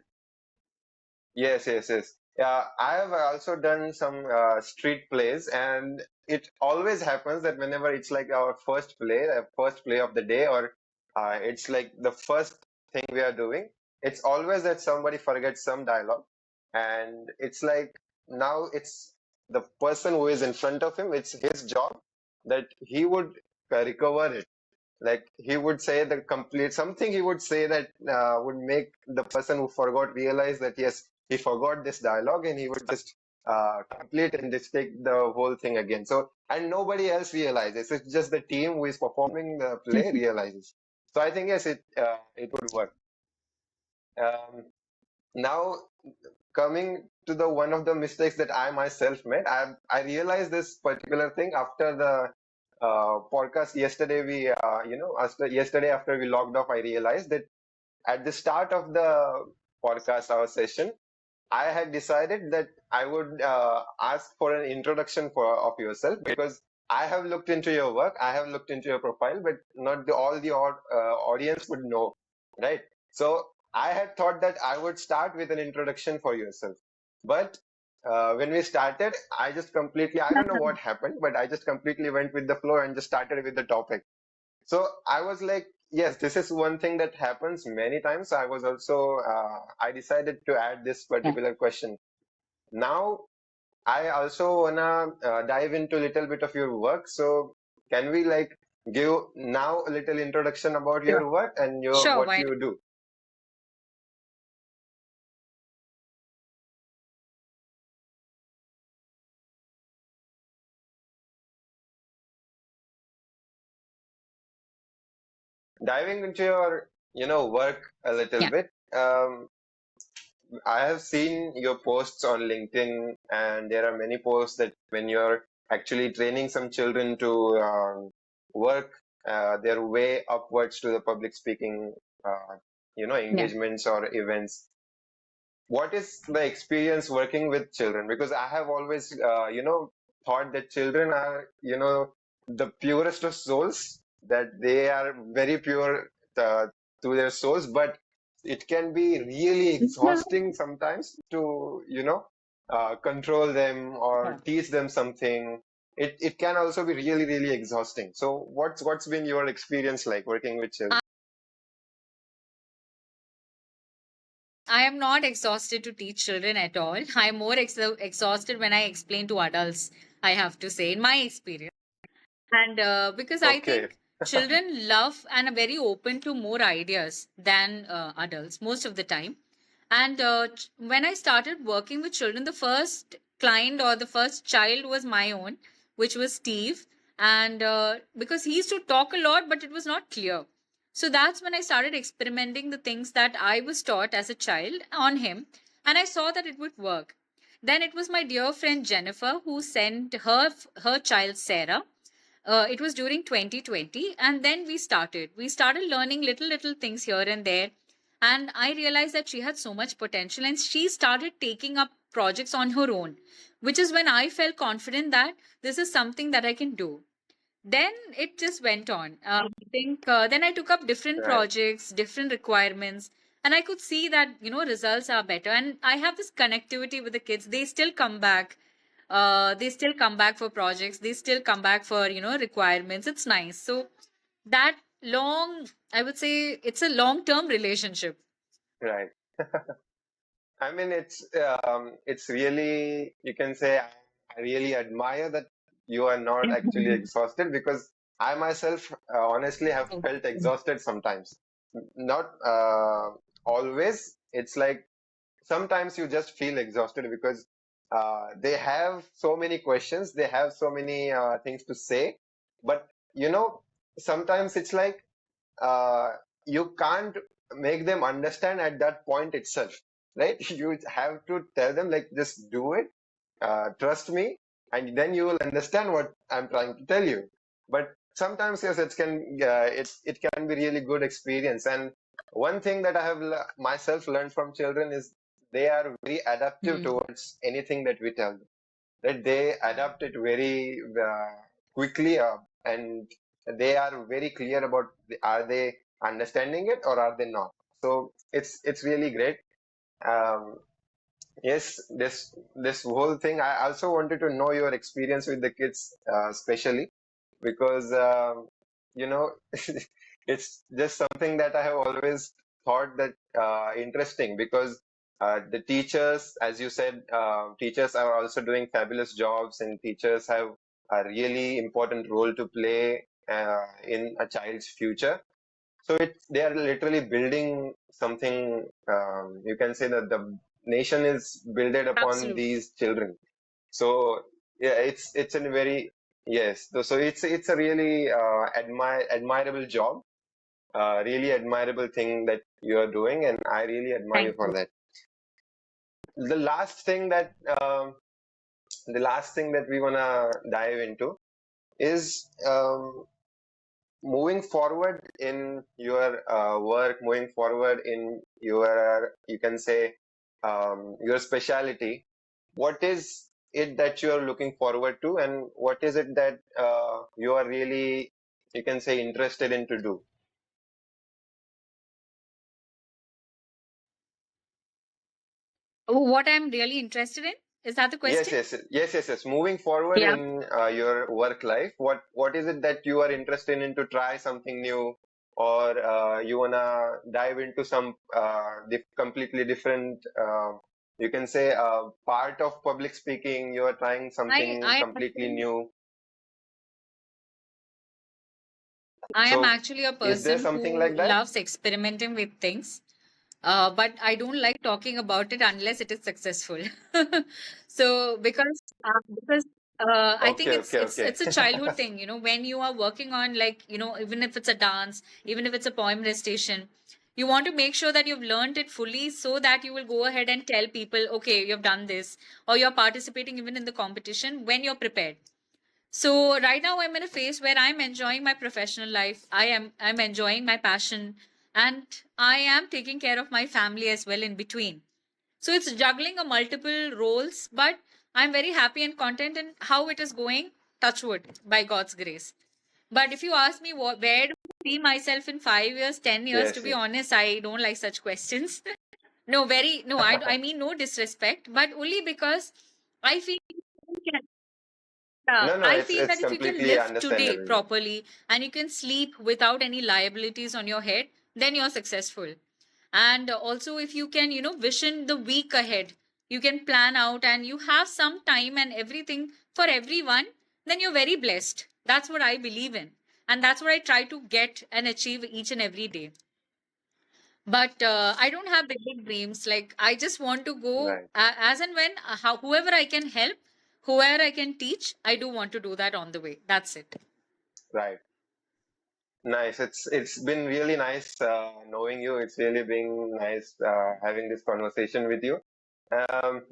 yes, yes, yes. Yeah, I have also done some street plays, and it always happens that whenever it's like our first play of the day, or it's like the first thing we are doing, it's always that somebody forgets some dialogue, and it's like now it's the person who is in front of him, it's his job that he would recover it. Like he would say the complete something he would say that would make the person who forgot realize that yes, he forgot this dialogue, and he would just complete and just take the whole thing again. So, and nobody else realizes. It's just the team who is performing the play realizes. So I think yes, it would work. Um, Now coming to the one of the mistakes that I myself made, I realized this particular thing after the podcast yesterday. Yesterday after we logged off, I realized that at the start of the podcast, our session, I had decided that I would ask for an introduction of yourself, because I have looked into your work, I have looked into your profile, but not all the audience would know, right? So I had thought that I would start with an introduction for yourself, but when we started, I don't know what happened, but I just completely went with the flow and just started with the topic. So I was like, yes, this is one thing that happens many times. I decided to add this Yeah. particular question. Now, I also wanna dive into a little bit of your work. So can we like give now a little introduction about Sure. your work and Sure, what why you do? Diving into your, work a little yeah. bit. I have seen your posts on LinkedIn, and there are many posts that when you're actually training some children to work their way upwards to the public speaking, Yeah. engagements or events. What is the experience working with children? Because I have always, thought that children are, the purest of souls, that they are very pure to their souls, but it can be really exhausting sometimes to, control them or Yeah. teach them something. It can also be really, really exhausting. So what's been your experience like working with children? I am not exhausted to teach children at all. I'm more exhausted when I explain to adults, I have to say, in my experience. And because I Okay, think children love and are very open to more ideas than adults most of the time. And when I started working with children, the first client or the first child was my own, which was Steve. And because he used to talk a lot, but it was not clear. So that's when I started experimenting the things that I was taught as a child on him. And I saw that it would work. Then it was my dear friend Jennifer who sent her child Sarah. It was during 2020, and then we started learning little things here and there, and I realized that she had so much potential, and she started taking up projects on her own, which is when I felt confident that this is something that I can do. Then it just went on. I think then I took up different right, projects, different requirements, and I could see that results are better. And I have this connectivity with the kids. They still come back. They still come back for projects. They still come back for requirements. It's nice. So that long, I would say, it's a long term relationship. right. I mean, it's really, you can say, I really admire that you are not actually exhausted, because I myself honestly have felt exhausted sometimes. Not always. It's like sometimes you just feel exhausted because they have so many questions, they have so many things to say, but sometimes it's like uh, you can't make them understand at that point itself, right? You have to tell them like, just do it, trust me, and then you will understand what I'm trying to tell you. But sometimes, yes, it can be really good experience. And one thing that I have myself learned from children is they are very adaptive Hmm. towards anything that we tell them, that they adapt it very quickly, and they are very clear about are they understanding it or are they not. So it's really great. um, yes, this whole thing, I also wanted to know your experience with the kids, especially because you know it's just something that I have always thought that interesting, because the teachers, as you said, teachers are also doing fabulous jobs, and teachers have a really important role to play in a child's future. So they are literally building something. You can say that the nation is builded upon Absolutely. these children. So yeah, it's a very, yes. So it's a really admirable job, really admirable thing that you are doing, and I really admire you Thank for you. that. the last thing that the last thing that we wanna dive into is moving forward in your work, moving forward in your, you can say, your specialty. What is it that you are looking forward to, and what is it that you are really, you can say, interested in to do? What I'm really interested in? Is that the Yes, question? yes, yes, yes, yes. Moving forward Yeah. in your work life, what is it that you are interested in to try something new, or you wanna dive into some completely different, you can say, part of public speaking. You are trying I something I completely actually new. I am So, actually a is there person something who like that? loves experimenting with things. But I don't like talking about it unless it is successful. So because I think Okay, it's okay, it's okay. it's a childhood thing, when you are working on, like, even if it's a dance, even if it's a poem recitation, you want to make sure that you've learned it fully so that you will go ahead and tell people, okay, you've done this, or you're participating even in the competition when you're prepared. So right now I'm in a phase where I'm enjoying my professional life. I'm enjoying my passion, and I am taking care of my family as well in between. So it's juggling a multiple roles, but I'm very happy and content in how it is going. Touch wood, by God's grace. But if you ask me where do I see myself in 5 years, 10 years, to Yes, be yes. honest, I don't like such questions. No, very no. I mean no disrespect, but only because I feel No, no, I it's feel that it's if you can completely live today understandable. properly and you can sleep without any liabilities on your head, then you're successful. And also, if you can, vision the week ahead, you can plan out and you have some time and everything for everyone, then you're very blessed. That's what I believe in. And that's what I try to get and achieve each and every day. But I don't have big dreams. Like, I just want to go Right, as and when, whoever I can help, whoever I can teach, I do want to do that on the way. That's it. right. Nice. It's been really nice knowing you. It's really been nice having this conversation with you.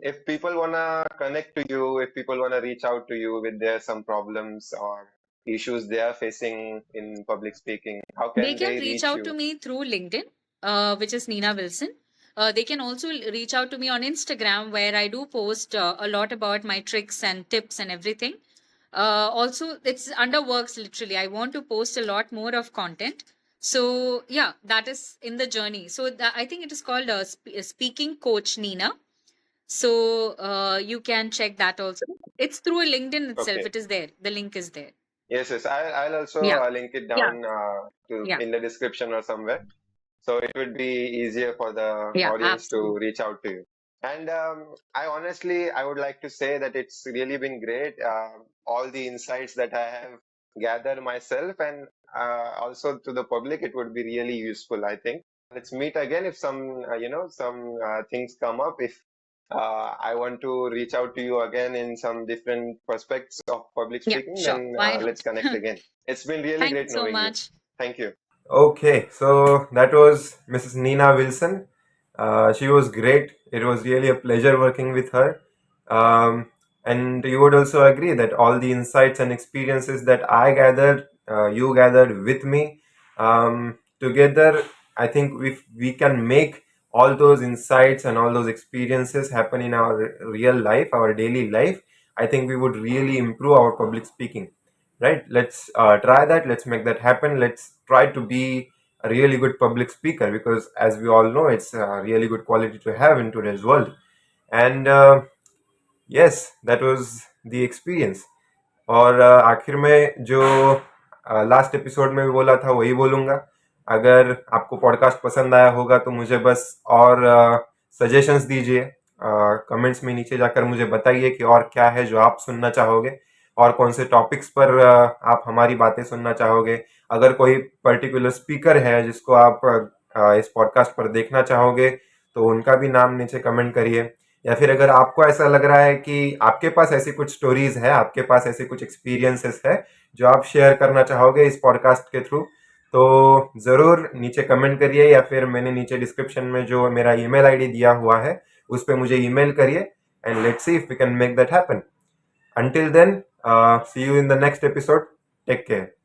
If people wanna connect to you, if people wanna reach out to you with their some problems or issues they are facing in public speaking, how They can can they reach reach out to you? me through LinkedIn, which is Neena Wilson. They can also reach out to me on Instagram, where I do post a lot about my tricks and tips and everything. Also, it's under works literally. I want to post a lot more of content. So, yeah, that is in the journey. So, I think it is called Speaking Coach Neena. So, you can check that also. It's through LinkedIn itself. Okay. It is there. The link is there. Yes, yes. I'll also Yeah. link it Yeah. down to Yeah. in the description or somewhere. So it would be easier for the Yeah. audience to Absolutely. reach out to you. And I honestly, I would like to say that it's really been great. All the insights that I have gathered myself, and also to the public, it would be really useful, I think. Let's meet again if some, some things come up. If I want to reach out to you again in some different perspectives of public Yeah, speaking, sure. then Why let's not? connect again. It's been really Thank you great so knowing you. much. Thank you. Okay, so that was Mrs. Neena Wilson. She was great. It was really a pleasure working with her. And you would also agree that all the insights and experiences that I gathered, you gathered with me, together, I think if we can make all those insights and all those experiences happen in our real life, our daily life, I think we would really improve our public speaking. Right? Let's try that. Let's make that happen. Let's try to be a really good public speaker, because as we all know, it's a really good quality to have in today's world. And yes, that was the experience. और आखिर में जो last episode में भी बोला था वही बोलूँगा. अगर आपको पॉडकास्ट पसंद आया होगा तो मुझे बस और सजेशंस दीजिए. कमेंट्स में नीचे जाकर मुझे बताइए कि और क्या है जो आप सुनना चाहोगे, और कौन से टॉपिक्स पर आप हमारी बातें सुनना चाहोगे. अगर कोई पर्टिकुलर स्पीकर है जिसको आप इस पॉडकास्ट पर देखना चाहोगे तो उनका भी नाम नीचे कमेंट करिए. या फिर अगर आपको ऐसा लग रहा है कि आपके पास ऐसी कुछ स्टोरीज है, आपके पास ऐसे कुछ एक्सपीरियंसेस है जो आप शेयर करना चाहोगे इस पॉडकास्ट के थ्रू, तो ज़रूर नीचे कमेंट करिए, या फिर मैंने नीचे डिस्क्रिप्शन में जो मेरा ईमेल आईडी दिया हुआ है उस पर मुझे ईमेल करिए and let's see if we can make that happen. Until then, see you in the next episode. Take care.